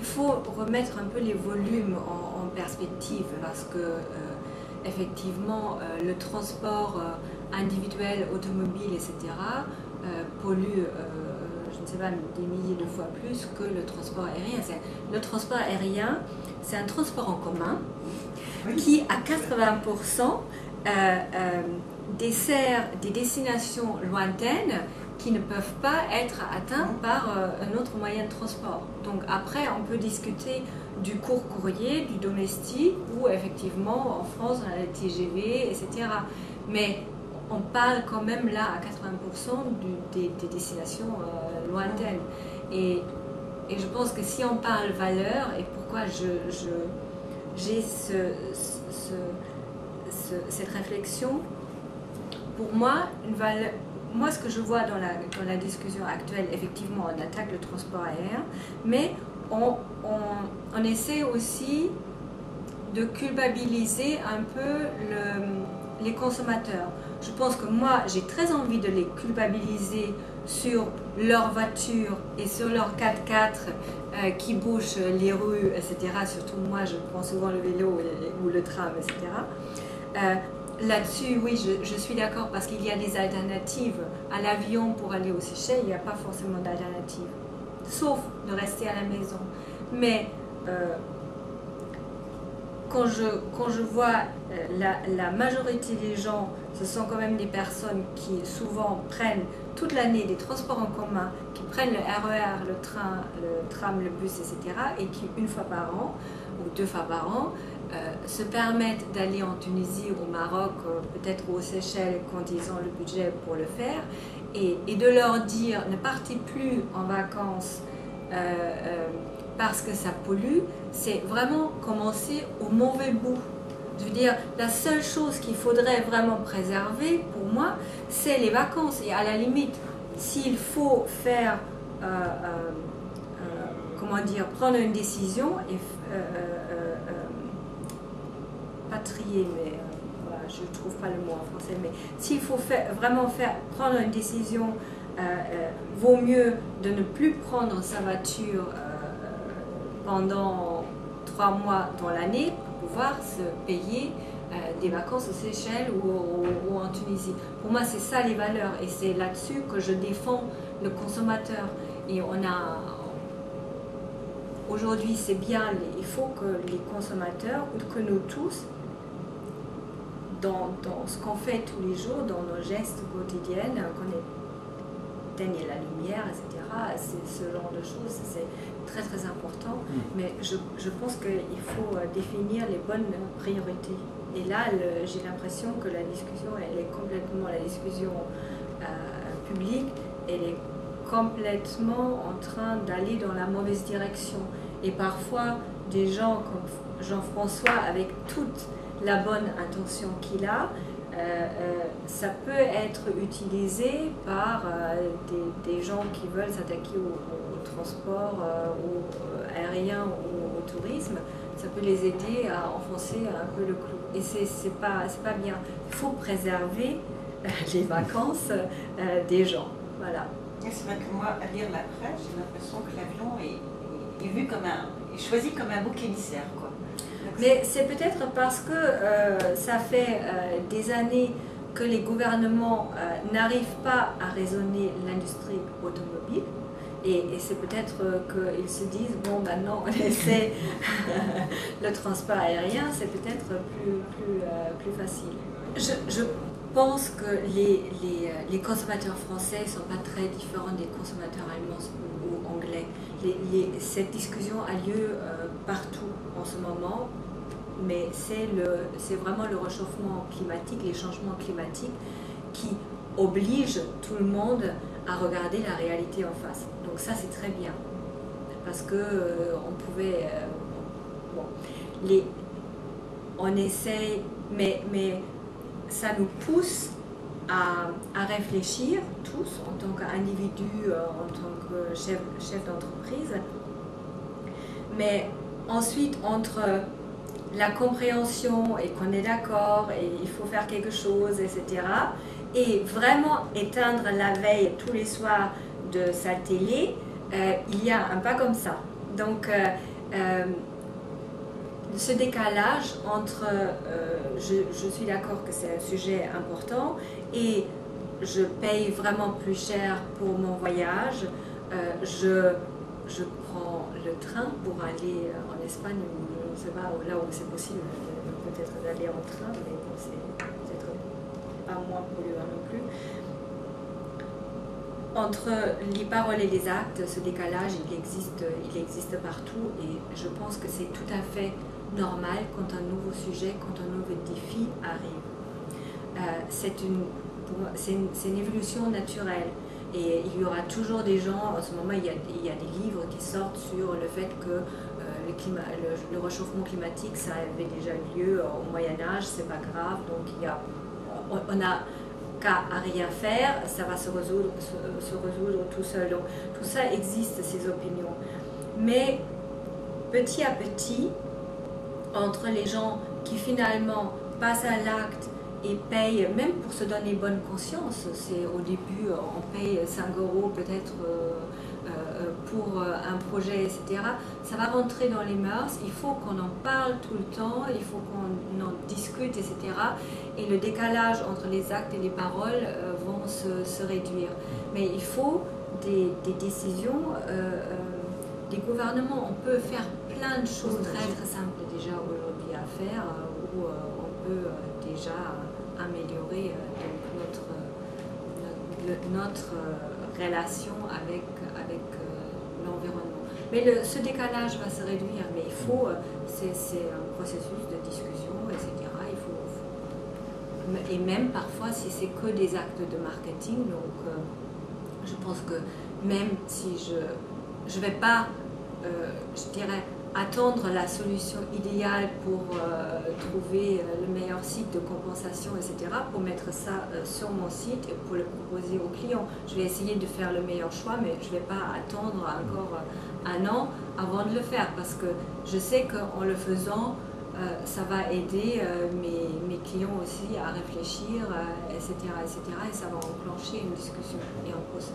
il faut remettre un peu les volumes en perspective parce que effectivement le transport individuel, automobile, etc. Pollue, je ne sais pas, des milliers de fois plus que le transport aérien. Le transport aérien, c'est un transport en commun qui, à 80%, dessert des destinations lointaines qui ne peuvent pas être atteintes par un autre moyen de transport. Donc après, on peut discuter du court courrier, du domestique, ou effectivement, en France, on a les TGV, etc. Mais on parle quand même là à 80% des destinations lointaines. Et je pense que si on parle valeur, et pourquoi j'ai cette réflexion, pour moi, moi, ce que je vois dans la discussion actuelle, effectivement, on attaque le transport aérien, mais on essaie aussi de culpabiliser un peu les consommateurs. Je pense que moi, j'ai très envie de les culpabiliser sur leur voiture et sur leur 4x4 qui bouchent les rues, etc. Surtout moi, je prends souvent le vélo ou le tram, etc. Là-dessus, oui, je suis d'accord parce qu'il y a des alternatives. À l'avion pour aller aux Seychelles, il n'y a pas forcément d'alternative, sauf de rester à la maison. Mais quand je vois la majorité des gens, ce sont quand même des personnes qui souvent prennent toute l'année des transports en commun, qui prennent le RER, le train, le tram, le bus, etc. et qui, une fois par an ou 2 fois par an, se permettent d'aller en Tunisie, au Maroc, peut-être aux Seychelles quand ils ont le budget pour le faire, et de leur dire ne partez plus en vacances parce que ça pollue, c'est vraiment commencer au mauvais bout. Je veux dire, la seule chose qu'il faudrait vraiment préserver, pour moi, c'est les vacances. Et à la limite, s'il faut faire, comment dire, prendre une décision et pas trier, mais voilà, je ne trouve pas le mot en français, mais s'il faut vraiment prendre une décision, vaut mieux de ne plus prendre sa voiture pendant 3 mois dans l'année pour pouvoir se payer des vacances aux Seychelles ou en Tunisie. Pour moi, c'est ça les valeurs et c'est là-dessus que je défends le consommateur. Et aujourd'hui, c'est bien, il faut que les consommateurs, ou que nous tous, dans ce qu'on fait tous les jours, dans nos gestes quotidiens, qu'on éteigne la lumière, etc. C'est ce genre de choses, c'est très très important. Mais je pense qu'il faut définir les bonnes priorités. Et là, j'ai l'impression que la discussion, elle est complètement, la discussion publique, elle est complètement en train d'aller dans la mauvaise direction. Et parfois, des gens comme Jean-François, avec toute la bonne intention qu'il a, ça peut être utilisé par des gens qui veulent s'attaquer au transport aérien ou au tourisme. Ça peut les aider à enfoncer un peu le clou. Et c'est pas bien. Il faut préserver les vacances des gens. Voilà. C'est vrai que moi, à lire la presse, j'ai l'impression que l'avion est vu comme est choisi comme un bouc émissaire, quoi. Mais c'est peut-être parce que ça fait des années que les gouvernements n'arrivent pas à raisonner l'industrie automobile. Et c'est peut-être qu'ils se disent, bon, maintenant on essaie le transport aérien, c'est peut-être plus facile. Je pense que les consommateurs français ne sont pas très différents des consommateurs allemands ou anglais. Cette discussion a lieu partout en ce moment, mais c'est vraiment le réchauffement climatique, les changements climatiques qui obligent tout le monde à regarder la réalité en face. Donc ça, c'est très bien, parce que on pouvait... on essaye, mais ça nous pousse à réfléchir tous en tant qu'individus, en tant que chef d'entreprise. Mais ensuite, entre la compréhension et qu'on est d'accord et il faut faire quelque chose, etc. et vraiment éteindre la veille tous les soirs de sa télé, il y a un pas comme ça. Donc ce décalage entre je suis d'accord que c'est un sujet important et je paye vraiment plus cher pour mon voyage, je prends le train pour aller en Espagne ou je ne sais pas, là où c'est possible peut-être d'aller en train, mais bon, c'est peut-être pas moins polluant non plus. Entre les paroles et les actes, ce décalage, il existe partout et je pense que c'est tout à fait normal quand un nouveau sujet, quand un nouveau défi arrive. C'est une évolution naturelle et il y aura toujours des gens, en ce moment il y a des livres qui sortent sur le fait que le réchauffement climatique, ça avait déjà eu lieu au Moyen-Âge, c'est pas grave, donc on a qu'à rien faire, ça va se résoudre tout seul. Donc, tout ça existe, ces opinions. Mais petit à petit, entre les gens qui finalement passent à l'acte et payent, même pour se donner bonne conscience, c'est au début on paye 5 € peut-être pour un projet, etc. Ça va rentrer dans les mœurs, il faut qu'on en parle tout le temps, il faut qu'on en discute, etc. Et le décalage entre les actes et les paroles vont se réduire. Mais il faut des décisions, des gouvernements. On peut faire plein de choses très simples déjà aujourd'hui à faire, où on peut déjà améliorer notre relation avec l'environnement. Mais ce décalage va se réduire, mais il faut, c'est un processus de discussion, etc. Et même parfois, si c'est que des actes de marketing, donc je pense que même si je ne vais pas, je dirais, attendre la solution idéale pour trouver le meilleur site de compensation, etc., pour mettre ça sur mon site et pour le proposer aux clients. Je vais essayer de faire le meilleur choix, mais je ne vais pas attendre encore un an avant de le faire, parce que je sais qu'en le faisant, ça va aider mes clients aussi à réfléchir, etc., etc., et ça va enclencher une discussion et un processus.